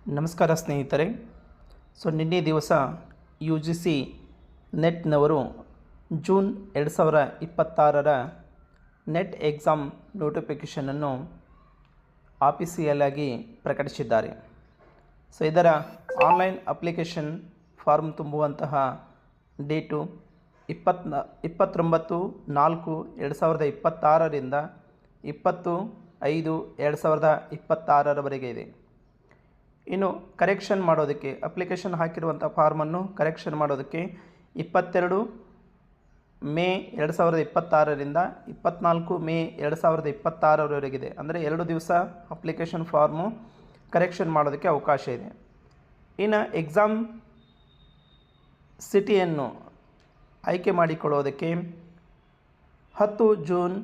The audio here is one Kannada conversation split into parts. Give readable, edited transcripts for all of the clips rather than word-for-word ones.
ನಮಸ್ಕಾರ ಸ್ನೇಹಿತರೆ. ನಿನ್ನೆ ದಿವಸ ಯು ಜಿ ಸಿ ನೆಟ್ನವರು ಜೂನ್ 2026 ನೆಟ್ ಎಕ್ಸಾಮ್ ನೋಟಿಫಿಕೇಷನನ್ನು ಆಫೀಸಿಯಲ್ ಆಗಿ ಪ್ರಕಟಿಸಿದ್ದಾರೆ. ಇದರ ಆನ್ಲೈನ್ ಅಪ್ಲಿಕೇಶನ್ ಫಾರ್ಮ್ ತುಂಬುವಂತಹ ಡೇಟು 29/4/2026ರಿಂದ 20/5/2026 ಇದೆ. ಇನ್ನು ಕರೆಕ್ಷನ್ ಮಾಡೋದಕ್ಕೆ ಅಪ್ಲಿಕೇಶನ್ ಹಾಕಿರುವಂಥ ಫಾರ್ಮನ್ನು ಕರೆಕ್ಷನ್ ಮಾಡೋದಕ್ಕೆ 22 ಮೇ 2026ರಿಂದ 24 ಮೇ 2026 ಅಂದರೆ 2 ದಿವಸ ಅಪ್ಲಿಕೇಶನ್ ಫಾರ್ಮು ಕರೆಕ್ಷನ್ ಮಾಡೋದಕ್ಕೆ ಅವಕಾಶ ಇದೆ. ಇನ್ನು ಎಕ್ಸಾಮ್ ಸಿಟಿಯನ್ನು ಆಯ್ಕೆ ಮಾಡಿಕೊಳ್ಳೋದಕ್ಕೆ 10 ಜೂನ್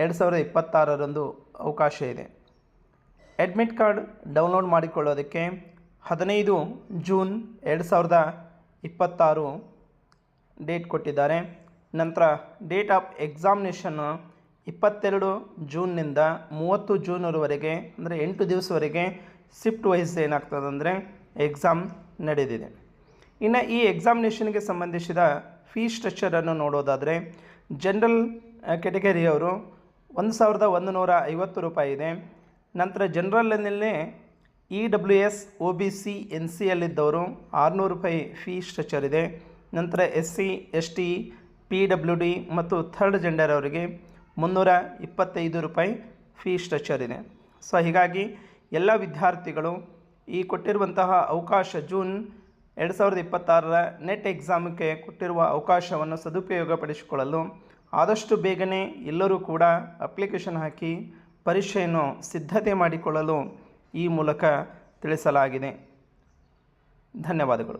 2026 ಅವಕಾಶ ಇದೆ. ಅಡ್ಮಿಟ್ ಕಾರ್ಡ್ ಡೌನ್ಲೋಡ್ ಮಾಡಿಕೊಳ್ಳೋದಕ್ಕೆ 15 ಜೂನ್ 2026 ಡೇಟ್ ಕೊಟ್ಟಿದ್ದಾರೆ. ನಂತರ ಡೇಟ್ ಆಫ್ ಎಕ್ಸಾಮಿನೇಷನ್ನು 22 ಜೂನ್ನಿಂದ 30 ಜೂನ್ವರೆಗೆ ಅಂದರೆ 8 ದಿವಸವರೆಗೆ ಶಿಫ್ಟ್ ವೈಸ್ ಏನಾಗ್ತದೆ ಅಂದರೆ ಎಕ್ಸಾಮ್ ನಡೆದಿದೆ. ಇನ್ನು ಈ ಎಕ್ಸಾಮಿನೇಷನ್ಗೆ ಸಂಬಂಧಿಸಿದ ಫೀ ಸ್ಟ್ರಕ್ಚರನ್ನು ನೋಡೋದಾದರೆ ಜನರಲ್ ಕ್ಯಾಟಗರಿಯವರು 1150 ರೂಪಾಯಿ ಇದೆ. ನಂತರ ಜನರಲ್ನಲ್ಲೇ EWS OBC NCL ಇದ್ದವರು 600 ರೂಪಾಯಿ ಫೀ ಸ್ಟ್ರಕ್ಚರ್ ಇದೆ. ನಂತರ SC ST PWD ಮತ್ತು ಥರ್ಡ್ ಜೆಂಡರ್ ಅವರಿಗೆ 325 ರೂಪಾಯಿ ಫೀ ಸ್ಟ್ರಕ್ಚರ್ ಇದೆ. ಹೀಗಾಗಿ ಎಲ್ಲ ವಿದ್ಯಾರ್ಥಿಗಳು ಈ ಕೊಟ್ಟಿರುವಂತಹ ಅವಕಾಶ ಜೂನ್ 2026 ನೆಟ್ ಎಕ್ಸಾಮ್ಗೆ ಕೊಟ್ಟಿರುವ ಅವಕಾಶವನ್ನು ಸದುಪಯೋಗಪಡಿಸಿಕೊಳ್ಳಲು ಆದಷ್ಟು ಬೇಗನೆ ಎಲ್ಲರೂ ಕೂಡ ಅಪ್ಲಿಕೇಶನ್ ಹಾಕಿ ಪರೀಕ್ಷೆಯನ್ನು ಸಿದ್ಧತೆ ಮಾಡಿಕೊಳ್ಳಲು ಈ ಮೂಲಕ ತಿಳಿಸಲಾಗಿದೆ. ಧನ್ಯವಾದಗಳು.